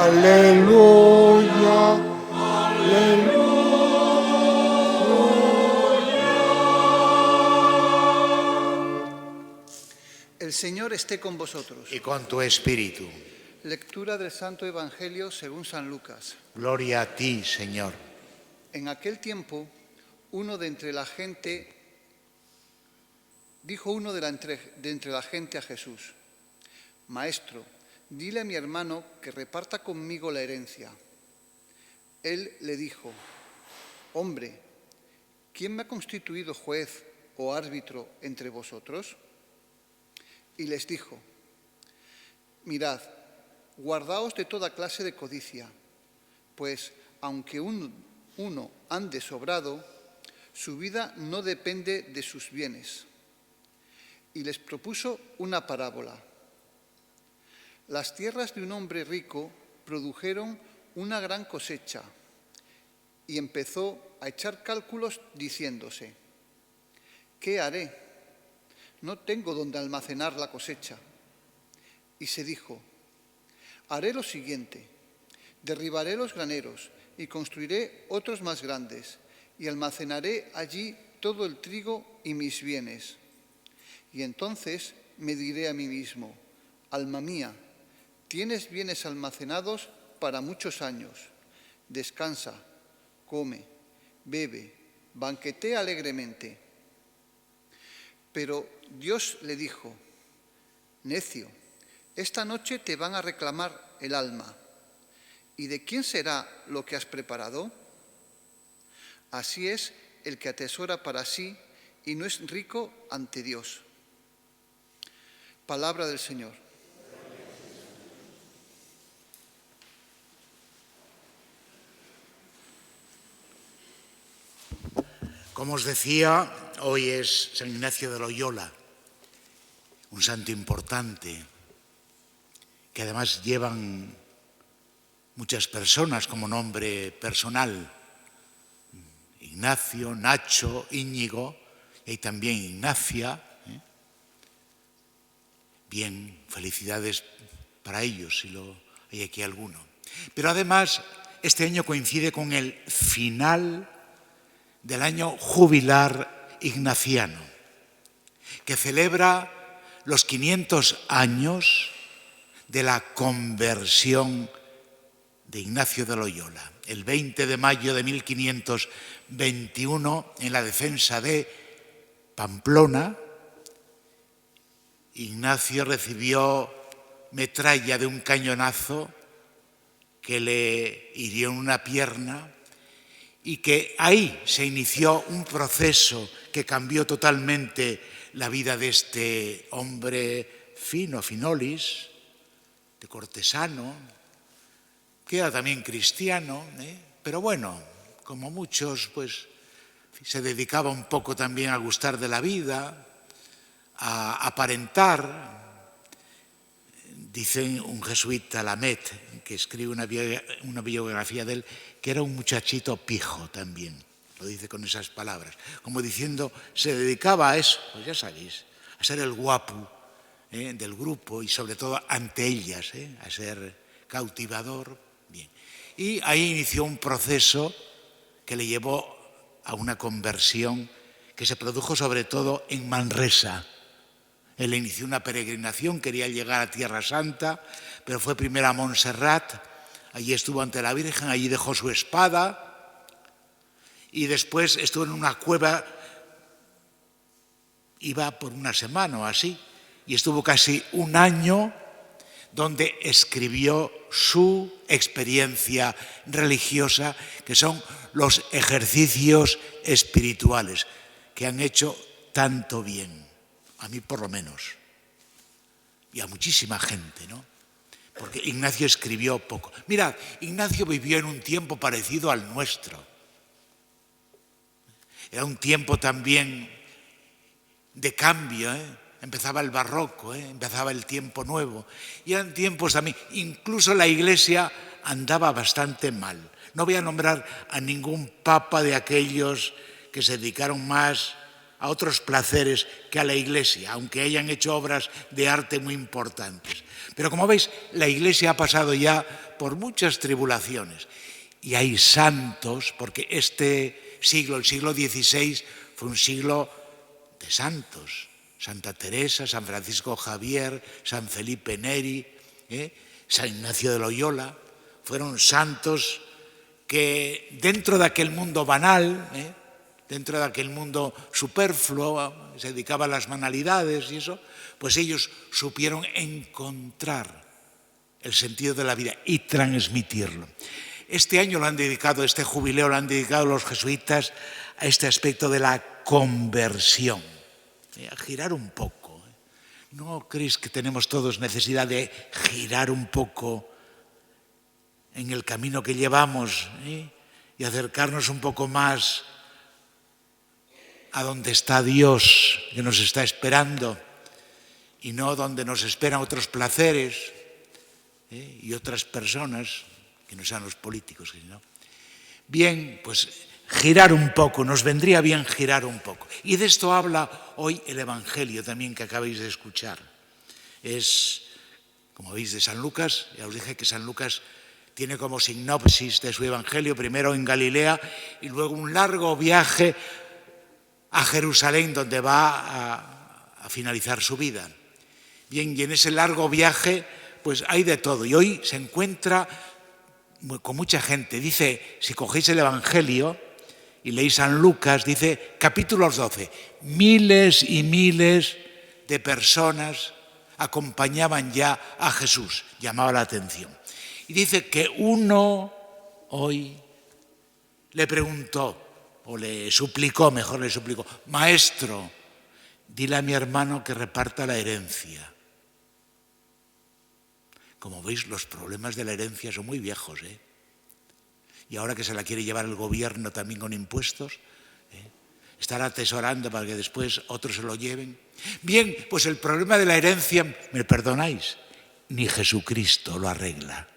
Aleluya, aleluya. El Señor esté con vosotros. Y con tu espíritu. Lectura del Santo Evangelio según San Lucas. Gloria a ti, Señor. En aquel tiempo, dijo uno de entre la gente a Jesús: Maestro, dile a mi hermano que reparta conmigo la herencia. Él le dijo: Hombre, ¿quién me ha constituido juez o árbitro entre vosotros? Y les dijo: Mirad, guardaos de toda clase de codicia, pues aunque uno ande sobrado, su vida no depende de sus bienes. Y les propuso una parábola. Las tierras de un hombre rico produjeron una gran cosecha y empezó a echar cálculos diciéndose: ¿qué haré? No tengo donde almacenar la cosecha. Y se dijo: haré lo siguiente: derribaré los graneros y construiré otros más grandes y almacenaré allí todo el trigo y mis bienes. Y entonces me diré a mí mismo: alma mía, tienes bienes almacenados para muchos años. Descansa, come, bebe, banquetea alegremente. Pero Dios le dijo: necio, esta noche te van a reclamar el alma. ¿Y de quién será lo que has preparado? Así es el que atesora para sí y no es rico ante Dios. Palabra del Señor. Como os decía, hoy es San Ignacio de Loyola, un santo importante, que además llevan muchas personas como nombre personal: Ignacio, Nacho, Íñigo, y también Ignacia. Bien, felicidades para ellos, si hay aquí alguno. Pero además, este año coincide con el final del año jubilar ignaciano, que celebra los 500 años de la conversión de Ignacio de Loyola. El 20 de mayo de 1521, en la defensa de Pamplona, Ignacio recibió metralla de un cañonazo que le hirió en una pierna y que ahí se inició un proceso que cambió totalmente la vida de este hombre fino, finolis, de cortesano, que era también cristiano, pero bueno, como muchos, pues se dedicaba un poco también a gustar de la vida, a aparentar. Dice un jesuita, Lamet, que escribe una biografía de él, que era un muchachito pijo también. Lo dice con esas palabras, como diciendo, se dedicaba a eso, pues ya sabéis, a ser el guapo del grupo y sobre todo ante ellas, a ser cautivador. Bien. Y ahí inició un proceso que le llevó a una conversión que se produjo sobre todo en Manresa. Él inició una peregrinación, quería llegar a Tierra Santa, pero fue primero a Montserrat, allí estuvo ante la Virgen, allí dejó su espada y después estuvo en una cueva, iba por una semana o así, y estuvo casi un año donde escribió su experiencia religiosa, que son los ejercicios espirituales, que han hecho tanto bien, a mí por lo menos, y a muchísima gente, ¿no? Porque Ignacio escribió poco. Mirad, Ignacio vivió en un tiempo parecido al nuestro. Era un tiempo también de cambio, Empezaba el barroco, empezaba el tiempo nuevo. Y eran tiempos también, incluso la Iglesia andaba bastante mal. No voy a nombrar a ningún papa de aquellos que se dedicaron más a otros placeres que a la Iglesia, aunque hayan hecho obras de arte muy importantes. Pero como veis, la Iglesia ha pasado ya por muchas tribulaciones y hay santos, porque este siglo, el siglo XVI, fue un siglo de santos. Santa Teresa, San Francisco Javier, San Felipe Neri, San Ignacio de Loyola, fueron santos que dentro de aquel mundo banal, dentro de aquel mundo superfluo, se dedicaban a las banalidades y eso, pues ellos supieron encontrar el sentido de la vida y transmitirlo. Este año lo han dedicado, este jubileo lo han dedicado los jesuitas a este aspecto de la conversión, a girar un poco. ¿No creéis que tenemos todos necesidad de girar un poco en el camino que llevamos y acercarnos un poco más a donde está Dios, que nos está esperando, y no donde nos esperan otros placeres y otras personas, que no sean los políticos, ¿no? Bien, pues girar un poco, nos vendría bien girar un poco. Y de esto habla hoy el Evangelio también que acabáis de escuchar. Es, como veis, de San Lucas. Ya os dije que San Lucas tiene como sinopsis de su Evangelio, primero en Galilea y luego un largo viaje a Jerusalén, donde va a finalizar su vida. Bien, y en ese largo viaje pues hay de todo. Y hoy se encuentra con mucha gente. Dice, si cogéis el Evangelio y leéis San Lucas, dice, capítulos 12, miles y miles de personas acompañaban ya a Jesús. Llamaba la atención. Y dice que uno hoy le preguntó, o le suplicó, mejor le suplicó, maestro, dile a mi hermano que reparta la herencia. Como veis, los problemas de la herencia son muy viejos, Y ahora que se la quiere llevar el gobierno también con impuestos, estar atesorando para que después otros se lo lleven. Bien, pues el problema de la herencia, ¿me perdonáis? Ni Jesucristo lo arregla.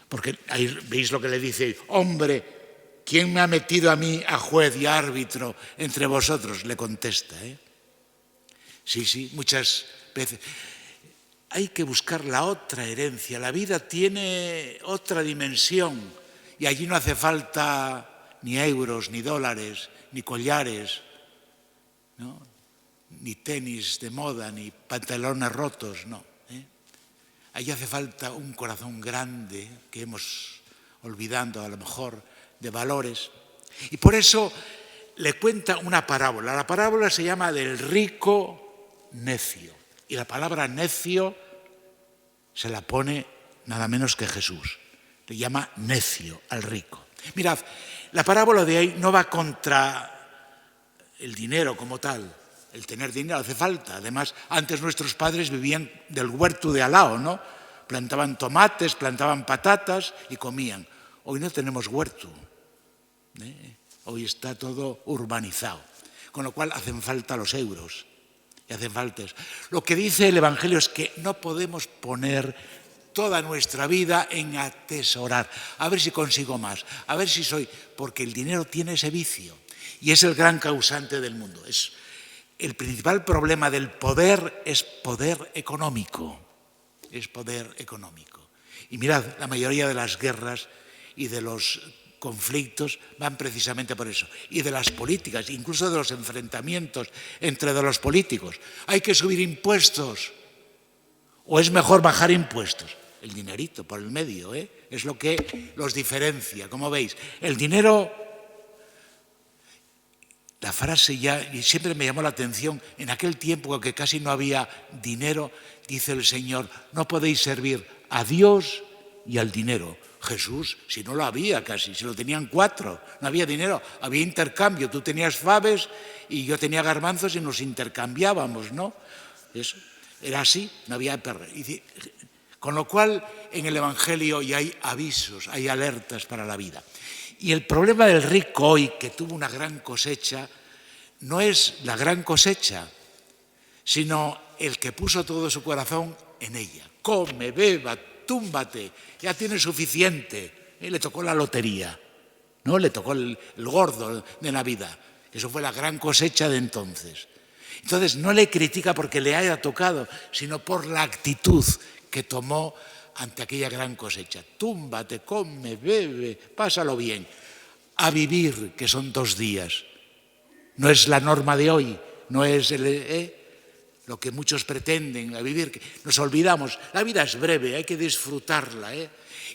Porque ahí veis lo que le dice, hombre, ¿quién me ha metido a mí a juez y a árbitro entre vosotros? Le contesta, Sí, muchas veces. Hay que buscar la otra herencia. La vida tiene otra dimensión y allí no hace falta ni euros, ni dólares, ni collares, ¿no? Ni tenis de moda, ni pantalones rotos, no. Allí hace falta un corazón grande que hemos olvidando a lo mejor de valores. Y por eso le cuenta una parábola. La parábola se llama del rico necio. Y la palabra necio se la pone nada menos que Jesús. Le llama necio al rico. Mirad, la parábola de ahí no va contra el dinero como tal. El tener dinero hace falta. Además, antes nuestros padres vivían del huerto de al lado, ¿no? Plantaban tomates, plantaban patatas y comían. Hoy no tenemos huerto. Hoy está todo urbanizado. Con lo cual hacen falta los euros. Y hacen falta eso. Lo que dice el Evangelio es que no podemos poner toda nuestra vida en atesorar. A ver si consigo más, a ver si soy... Porque el dinero tiene ese vicio y es el gran causante del mundo. El principal problema del poder es poder económico. Es poder económico. Y mirad, la mayoría de las guerras y de los conflictos van precisamente por eso. Y de las políticas, incluso de los enfrentamientos entre los políticos. ¿Hay que subir impuestos? ¿O es mejor bajar impuestos? El dinerito por el medio, es lo que los diferencia. Como veis, el dinero, la frase ya, y siempre me llamó la atención, en aquel tiempo que casi no había dinero, dice el Señor, no podéis servir a Dios y al dinero. Jesús, si no lo había casi, si lo tenían 4, no había dinero, había intercambio, tú tenías faves y yo tenía garbanzos y nos intercambiábamos, ¿no? Eso era así, no había perro. Con lo cual, en el Evangelio ya hay avisos, hay alertas para la vida. Y el problema del rico hoy, que tuvo una gran cosecha, no es la gran cosecha, sino el que puso todo su corazón en ella. Come, beba, túmbate, ya tiene suficiente. Le tocó la lotería, ¿no? Le tocó el gordo de Navidad. Eso fue la gran cosecha de entonces. Entonces no le critica porque le haya tocado, sino por la actitud que tomó ante aquella gran cosecha. Túmbate, come, bebe, pásalo bien. A vivir, que son 2 días. No es la norma de hoy, no es lo que muchos pretenden, a vivir. Nos olvidamos, la vida es breve, hay que disfrutarla.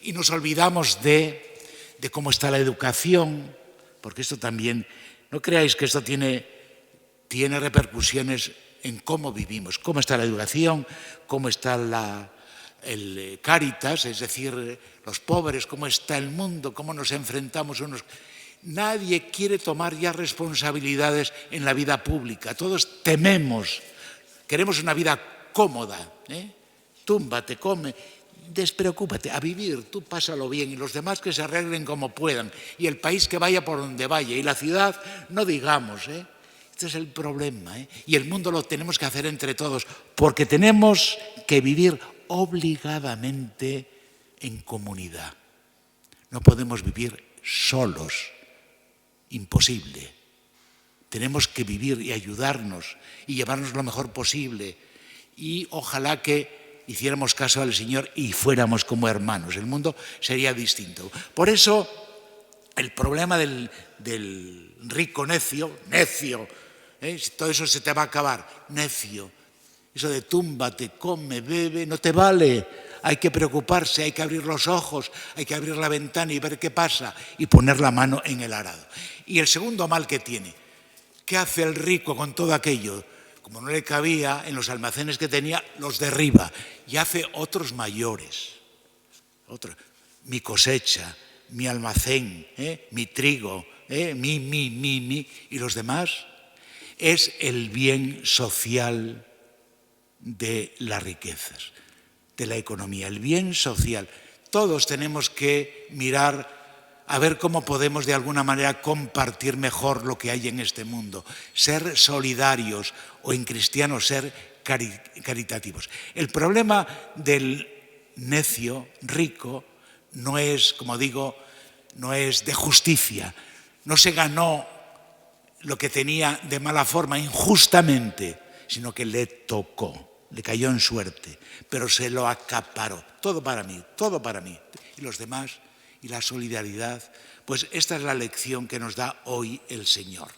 Y nos olvidamos de cómo está la educación, porque esto también, no creáis que esto tiene repercusiones en cómo vivimos, cómo está la educación, cómo está el Cáritas, es decir, los pobres, cómo está el mundo, cómo nos enfrentamos unos. Nadie quiere tomar ya responsabilidades en la vida pública, todos tememos, queremos una vida cómoda, túmbate, come, despreocúpate, a vivir, tú pásalo bien y los demás que se arreglen como puedan y el país que vaya por donde vaya y la ciudad no digamos, Este es el problema, y el mundo lo tenemos que hacer entre todos porque tenemos que vivir obligadamente en comunidad. No podemos vivir solos, imposible. Tenemos que vivir y ayudarnos y llevarnos lo mejor posible y ojalá que hiciéramos caso al Señor y fuéramos como hermanos. El mundo sería distinto. Por eso el problema del rico necio, todo eso se te va a acabar, necio. Eso de túmbate, come, bebe, no te vale. Hay que preocuparse, hay que abrir los ojos, hay que abrir la ventana y ver qué pasa y poner la mano en el arado. Y el segundo mal que tiene, ¿qué hace el rico con todo aquello? Como no le cabía en los almacenes que tenía, los derriba y hace otros mayores. Mi cosecha, mi almacén, mi trigo, mi, y los demás. Es el bien social de las riquezas, de la economía, el bien social. Todos tenemos que mirar a ver cómo podemos de alguna manera compartir mejor lo que hay en este mundo, ser solidarios o en cristiano ser caritativos. El problema del necio rico no es, como digo, no es de justicia, no se ganó lo que tenía de mala forma, injustamente, sino que le tocó, le cayó en suerte, pero se lo acaparó. Todo para mí, y los demás, y la solidaridad. Pues esta es la lección que nos da hoy el Señor,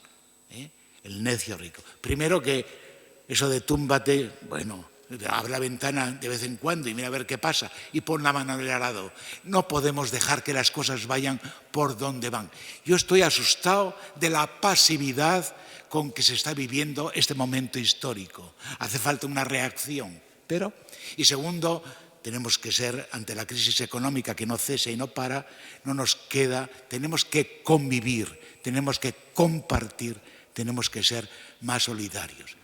el necio rico. Primero que eso de túmbate, bueno, abre la ventana de vez en cuando y mira a ver qué pasa y pon la mano en el arado. No podemos dejar que las cosas vayan por donde van. Yo estoy asustado de la pasividad con que se está viviendo este momento histórico. Hace falta una reacción. Y segundo, tenemos que ser, ante la crisis económica que no cesa y no para, no nos queda, tenemos que convivir, tenemos que compartir, tenemos que ser más solidarios.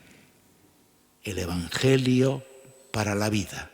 El Evangelio para la vida.